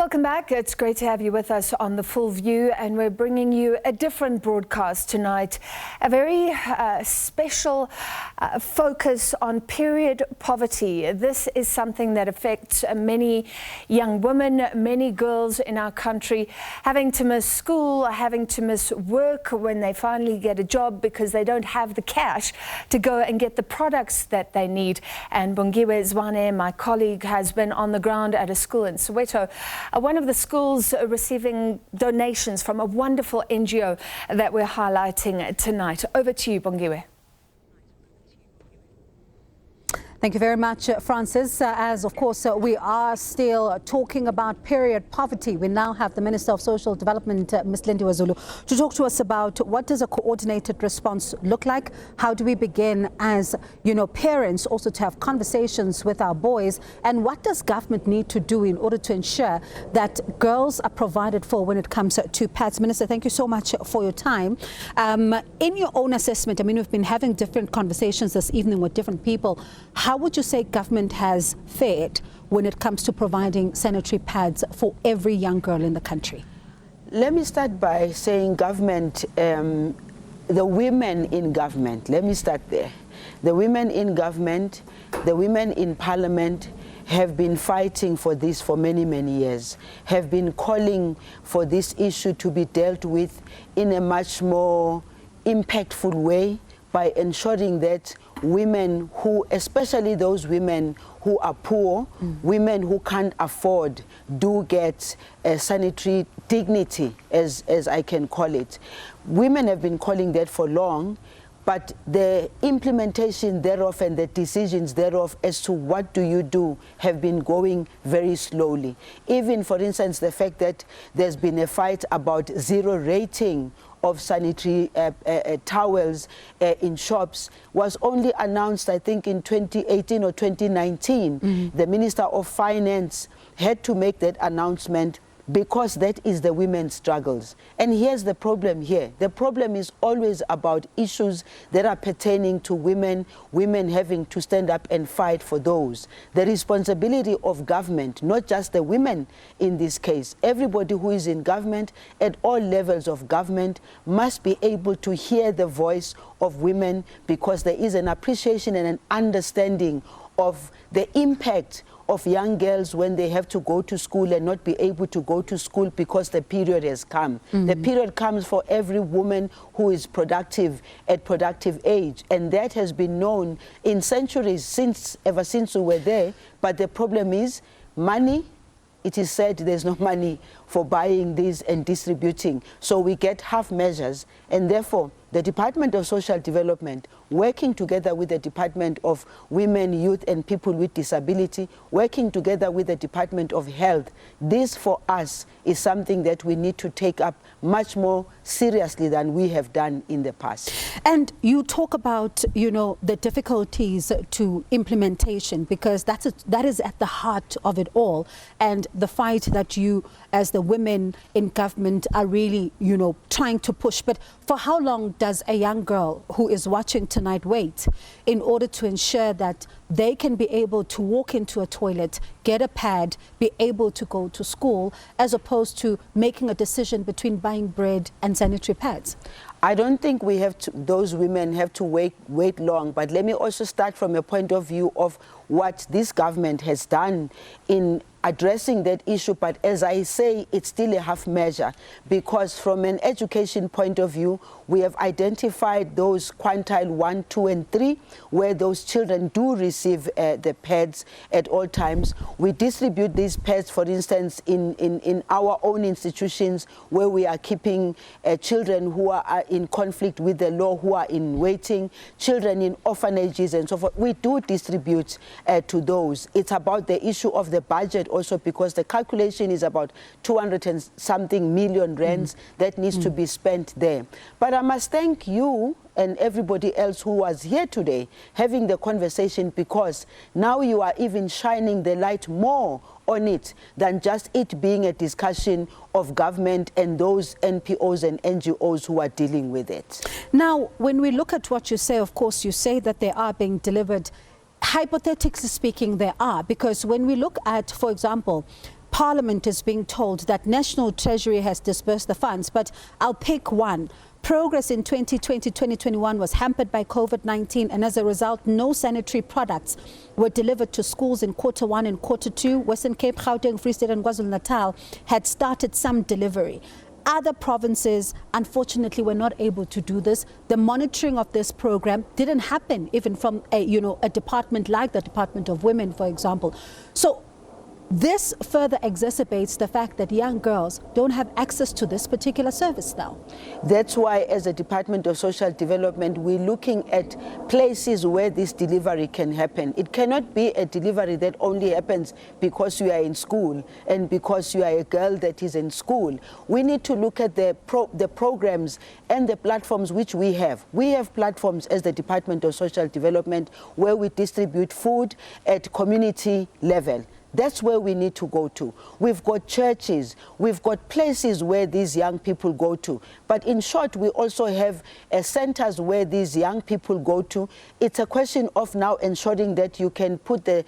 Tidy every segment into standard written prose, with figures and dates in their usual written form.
Welcome back. It's great to have you with us on The Full View, and we're bringing you a different broadcast tonight, a very special focus on period poverty. This is something that affects many young women, many girls in our country, having to miss school, having to miss work when they finally get a job because they don't have the cash to go and get the products that they need. And Lindiwe Zulu, my colleague, has been on the ground at a school in Soweto, one of the schools receiving donations from a wonderful NGO that we're highlighting tonight. Over to you, Lindiwe. Thank you very much, Francis. As of course we are still talking about period poverty, we now have the Minister of Social Development, Ms. Lindiwe Zulu, to talk to us about what does a coordinated response look like? How do we begin as, parents also to have conversations with our boys? And what does government need to do in order to ensure that girls are provided for when it comes to pads? Minister, thank you so much for your time. In your own assessment, we've been having different conversations this evening with different people. How would you say government has fared when it comes to providing sanitary pads for every young girl in the country? Let me start by saying government, the women in government, let me start there. The women in government, the women in parliament have been fighting for this for many, many years, have been calling for this issue to be dealt with in a much more impactful way by ensuring that women who, especially those women who are poor, women who can't afford, do get sanitary dignity, as I can call it. Women have been calling that for long, but the implementation thereof and the decisions thereof as to what do you do have been going very slowly. Even, for instance, the fact that there's been a fight about zero rating of sanitary towels in shops was only announced, I think, in 2018 or 2019. The Minister of Finance had to make that announcement because that is the women's struggles. And here's the problem here. The problem is always about issues that are pertaining to women, women having to stand up and fight for those. The responsibility of government, not just the women in this case, everybody who is in government at all levels of government must be able to hear the voice of women, because there is an appreciation and an understanding of the impact of young girls when they have to go to school and not be able to go to school because the period has come. The period comes for every woman who is productive at productive age, and that has been known in centuries ever since we were there. But the problem is money. It is said there's no money for buying these and distributing, so we get half measures, and therefore the Department of Social Development, working together with the Department of Women, Youth and People with Disability, working together with the Department of Health, this for us is something that we need to take up much more seriously than we have done in the past. And you talk about, the difficulties to implementation, because that is at the heart of it all, and the fight that you, as the women in government, are really, trying to push. But for how long does a young girl who is watching tonight wait in order to ensure that they can be able to walk into a toilet, get a pad, be able to go to school, as opposed to making a decision between buying bread and sanitary pads? I don't think we have to, those women have to wait long, but let me also start from a point of view of what this government has done in addressing that issue. But as I say, it's still a half measure, because from an education point of view, we have identified those quintile 1, 2 and 3, where those children do receive the pads at all times. We distribute these pads, for instance, in our own institutions where we are keeping children who are in conflict with the law, who are in waiting, children in orphanages and so forth. We do distribute to those. It's about the issue of the budget also, because the calculation is about 200 and something million rands that needs to be spent there. But I must thank you and everybody else who was here today having the conversation, because now you are even shining the light more on it than just it being a discussion of government and those NPOs and NGOs who are dealing with it. Now, when we look at what you say, of course, you say that they are being delivered. Hypothetically speaking, there are, because when we look at, for example, Parliament is being told that National Treasury has disbursed the funds, but I'll pick one. Progress in 2020-2021 was hampered by COVID-19, and as a result, no sanitary products were delivered to schools in Q1 and Q2. Western Cape, Gauteng, Free State and KwaZulu-Natal had started some delivery. Other provinces, unfortunately, were not able to do this. The monitoring of this program didn't happen even from a department like the Department of Women, for example. So this further exacerbates the fact that young girls don't have access to this particular service now. That's why, as a Department of Social Development, we're looking at places where this delivery can happen. It cannot be a delivery that only happens because you are in school and because you are a girl that is in school. We need to look at the programs and the platforms which we have. We have platforms as the Department of Social Development where we distribute food at community level. That's where we need to go to. We've got churches, we've got places where these young people go to. But in short, we also have centers where these young people go to. It's a question of now ensuring that you can put the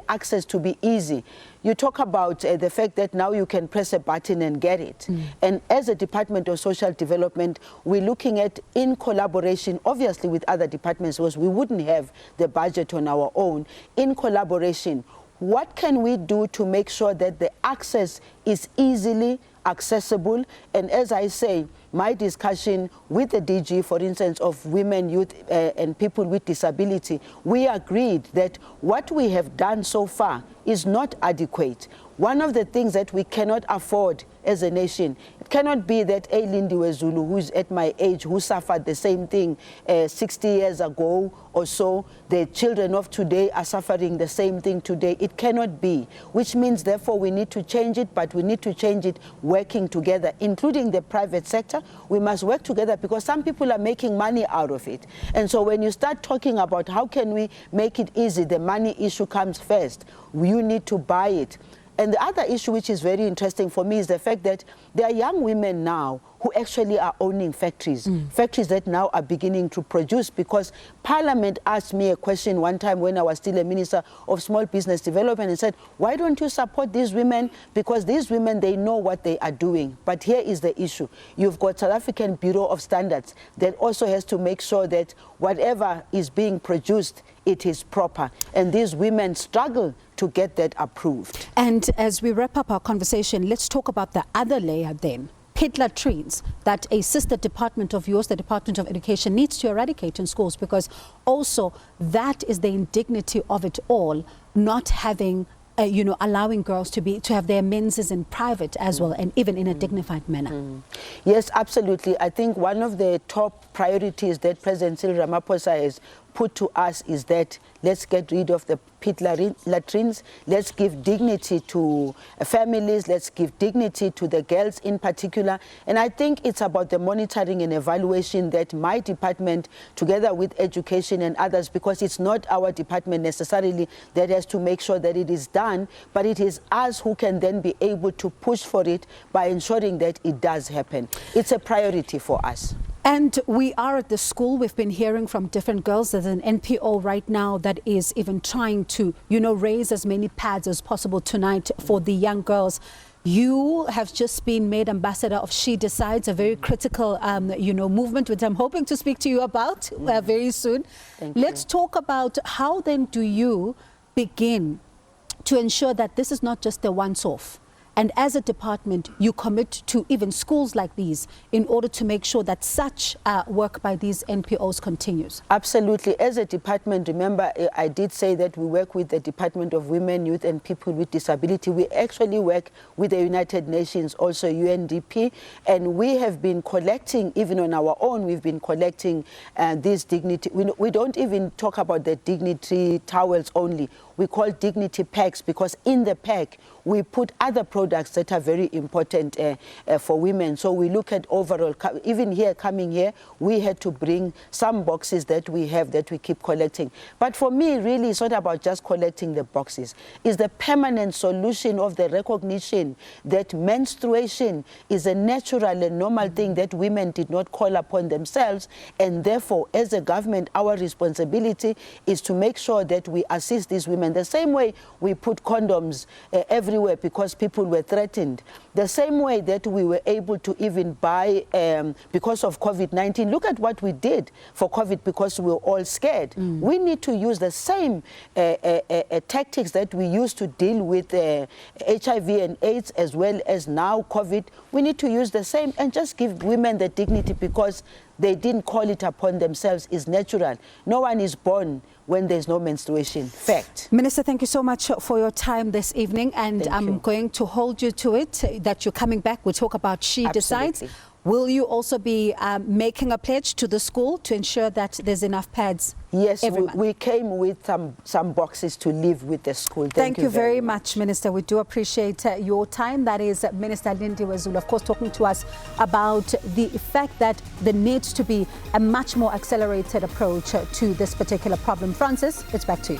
access to be easy. You talk about the fact that now you can press a button and get it. And as a Department of Social Development, we're looking at, in collaboration, obviously with other departments, because we wouldn't have the budget on our own, in collaboration, what can we do to make sure that the access is easily accessible? And as I say, my discussion with the DG, for instance, of women, youth, and people with disability, we agreed that what we have done so far is not adequate. One of the things that we cannot afford as a nation, it cannot be that a Lindiwe Zulu, who is at my age, who suffered the same thing 60 years ago or so, the children of today are suffering the same thing today. It cannot be, which means therefore we need to change it, but we need to change it working together, including the private sector. We must work together because some people are making money out of it. And so when you start talking about how can we make it easy, the money issue comes first. You need to buy it. And the other issue which is very interesting for me is the fact that there are young women now who actually are owning factories, factories that now are beginning to produce, because Parliament asked me a question one time when I was still a Minister of Small Business Development and said, why don't you support these women? Because these women, they know what they are doing. But here is the issue. You've got South African Bureau of Standards that also has to make sure that whatever is being produced, it is proper. And these women struggle to get that approved. And as we wrap up our conversation, let's talk about the other layer then. Pit latrines that a sister department of yours, the Department of Education, needs to eradicate in schools, because also that is the indignity of it all, not having allowing girls to have their menses in private as well, and even in a dignified manner. Yes, absolutely. I think one of the top priorities that President Cyril Ramaphosa has put to us is that let's get rid of the pit latrines, let's give dignity to families, let's give dignity to the girls in particular. And I think it's about the monitoring and evaluation that my department, together with education and others, because it's not our department necessarily that has to make sure that it is done, but it is us who can then be able to push for it by ensuring that it does happen. It's a priority for us. And we are at the school. We've been hearing from different girls. There's an NPO right now that is even trying to, raise as many pads as possible tonight for the young girls. You have just been made ambassador of She Decides, a very critical, movement, which I'm hoping to speak to you about very soon. Let's talk about how then do you begin to ensure that this is not just a once-off. And as a department, you commit to even schools like these in order to make sure that such work by these NPOs continues. Absolutely. As a department, remember, I did say that we work with the Department of Women, Youth and People with Disability. We actually work with the United Nations, also UNDP, and we have been collecting, even on our own, we've been collecting this dignity. We don't even talk about the dignity towels only. We call dignity packs, because in the pack, we put other products that are very important for women. So we look at overall, even here, coming here, we had to bring some boxes that we have that we keep collecting. But for me, really, it's not about just collecting the boxes. It's the permanent solution of the recognition that menstruation is a natural and normal thing that women did not call upon themselves. And therefore, as a government, our responsibility is to make sure that we assist these women women. The same way we put condoms everywhere because people were threatened. The same way that we were able to even buy, because of COVID-19, look at what we did for COVID because we were all scared. We need to use the same tactics that we used to deal with HIV and AIDS as well as now COVID. We need to use the same and just give women the dignity because they didn't call it upon themselves. It's natural. No one is born when there's no menstruation. Fact. Minister, thank you so much for your time this evening, and I'm going to hold you to it that you're coming back. We'll talk about She Decides. Will you also be making a pledge to the school to ensure that there's enough pads? Yes, we came with some boxes to leave with the school. Thank you very much, Minister. We do appreciate your time. That is Minister Lindiwe Zulu, of course, talking to us about the fact that there needs to be a much more accelerated approach to this particular problem. Francis, it's back to you.